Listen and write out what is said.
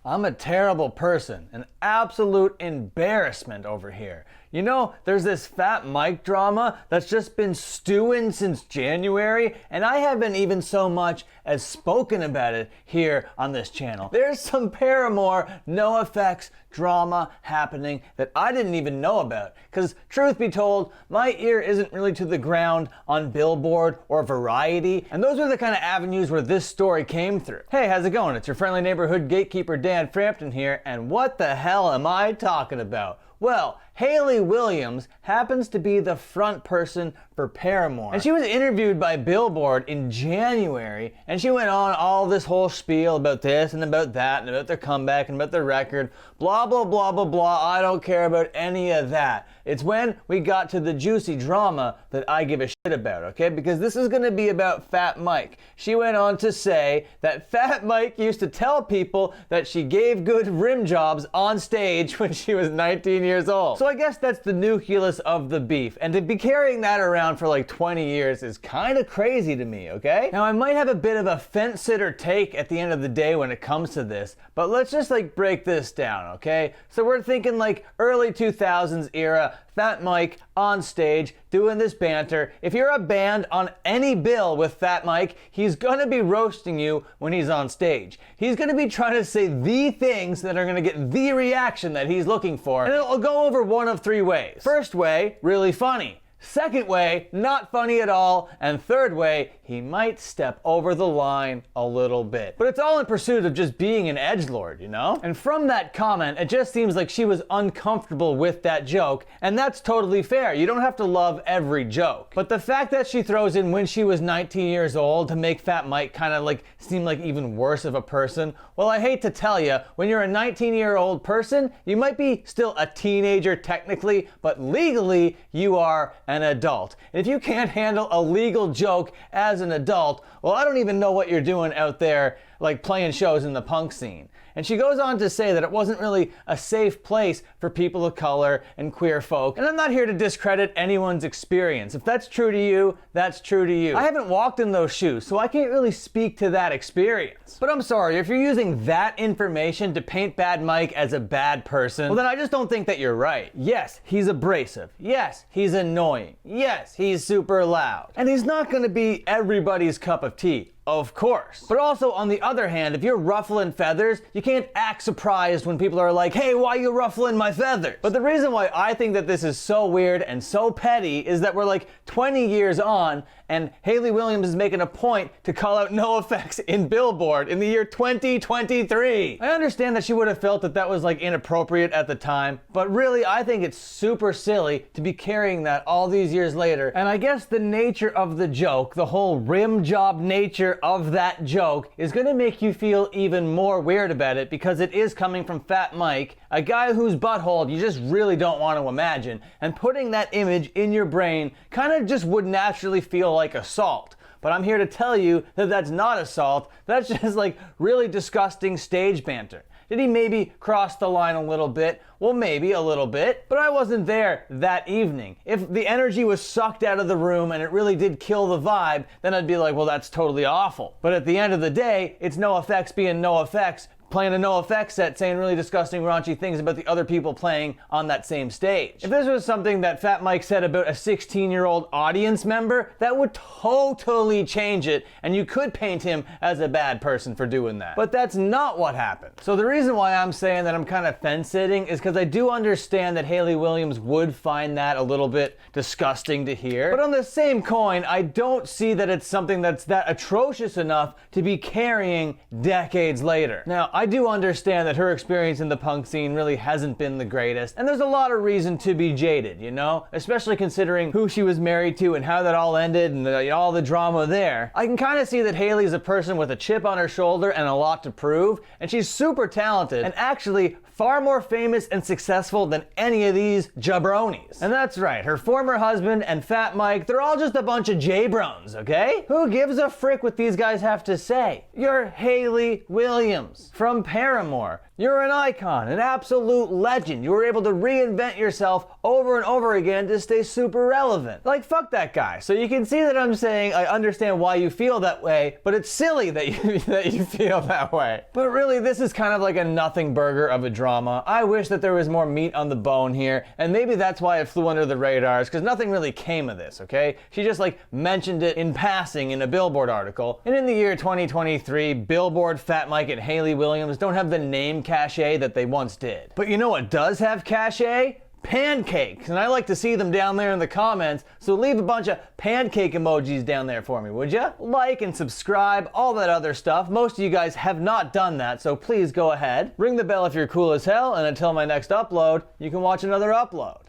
I'm a terrible person, an absolute embarrassment over here. You know, there's this Fat Mike drama that's just been stewing since January, and I haven't even so much as spoken about it here on this channel. There's some Paramore NoFX drama happening that I didn't even know about, because truth be told, my ear isn't really to the ground on Billboard or Variety, and those are the kind of avenues where this story came through. Hey, how's it going? It's your friendly neighborhood gatekeeper Dan Frampton here, and what the hell am I talking about? Well, Hayley Williams happens to be the front person for Paramore. And she was interviewed by Billboard in January, and she went on all this whole spiel about this and about that and about their comeback and about their record. Blah, blah, blah, blah, blah. I don't care about any of that. It's when we got to the juicy drama that I give a shit about, okay? Because this is gonna be about Fat Mike. She went on to say that Fat Mike used to tell people that she gave good rim jobs on stage when she was 19 years old. So I guess that's the nucleus of the beef, and to be carrying that around for like 20 years is kind of crazy to me, okay? Now I might have a bit of a fence-sitter take at the end of the day when it comes to this, but let's just like break this down, okay? So we're thinking like early 2000s era, Fat Mike on stage doing this banter. If you're a band on any bill with Fat Mike, he's gonna be roasting you when he's on stage. He's gonna be trying to say the things that are gonna get the reaction that he's looking for, and it'll go over one of three ways. First way, really funny. Second way, not funny at all. And third way, he might step over the line a little bit. But it's all in pursuit of just being an edgelord, you know? And from that comment, it just seems like she was uncomfortable with that joke, and that's totally fair. You don't have to love every joke. But the fact that she throws in when she was 19 years old to make Fat Mike kind of like seem like even worse of a person, well, I hate to tell you, when you're a 19-year-old person, you might be still a teenager technically, but legally you are an adult. And if you can't handle a legal joke as an adult, well, I don't even know what you're doing out there like playing shows in the punk scene. And she goes on to say that it wasn't really a safe place for people of color and queer folk. And I'm not here to discredit anyone's experience. If that's true to you, that's true to you. I haven't walked in those shoes, so I can't really speak to that experience. But I'm sorry, if you're using that information to paint Bad Mike as a bad person, well then I just don't think that you're right. Yes, he's abrasive. Yes, he's annoying. Yes, he's super loud. And he's not gonna be everybody's cup of tea. Of course. But also, on the other hand, if you're ruffling feathers, you can't act surprised when people are like, hey, why are you ruffling my feathers? But the reason why I think that this is so weird and so petty is that we're like 20 years on, and Hayley Williams is making a point to call out NoFX in Billboard in the year 2023. I understand that she would have felt that that was like inappropriate at the time, but really I think it's super silly to be carrying that all these years later. And I guess the nature of the joke, the whole rim job nature of that joke, is gonna make you feel even more weird about it because it is coming from Fat Mike, a guy whose butthole you just really don't want to imagine, and putting that image in your brain kind of just would naturally feel like assault. But I'm here to tell you that that's not assault, that's just like really disgusting stage banter. Did he maybe cross the line a little bit? Well, maybe a little bit, but I wasn't there that evening. If the energy was sucked out of the room and it really did kill the vibe, then I'd be like, well, that's totally awful. But at the end of the day, it's NoFX being NoFX, playing a NoFX set saying really disgusting, raunchy things about the other people playing on that same stage. If this was something that Fat Mike said about a 16-year-old audience member, that would totally change it, and you could paint him as a bad person for doing that. But that's not what happened. So the reason why I'm saying that I'm kind of fence-sitting is because I do understand that Hayley Williams would find that a little bit disgusting to hear. But on the same coin, I don't see that it's something that's that atrocious enough to be carrying decades later. Now, I do understand that her experience in the punk scene really hasn't been the greatest, and there's a lot of reason to be jaded, you know? Especially considering who she was married to and how that all ended and all the drama there. I can kind of see that Hayley's a person with a chip on her shoulder and a lot to prove, and she's super talented and actually far more famous and successful than any of these jabronis. And that's right, her former husband and Fat Mike, they're all just a bunch of J-brones, okay? Who gives a frick what these guys have to say? You're Hayley Williams from from Paramore. You're an icon, an absolute legend. You were able to reinvent yourself over and over again to stay super relevant. Like, fuck that guy. So you can see that I'm saying I understand why you feel that way, but it's silly that you feel that way. But really, this is kind of like a nothing burger of a drama. I wish that there was more meat on the bone here, and maybe that's why it flew under the radars, because nothing really came of this, okay? She just like mentioned it in passing in a Billboard article. And in the year 2023, Billboard, Fat Mike, and Hayley Williams don't have the name cachet that they once did. But you know what does have cachet? Pancakes, and I like to see them down there in the comments, so leave a bunch of pancake emojis down there for me, would ya? Like and subscribe, all that other stuff. Most of you guys have not done that, so please go ahead. Ring the bell if you're cool as hell, and until my next upload, you can watch another upload.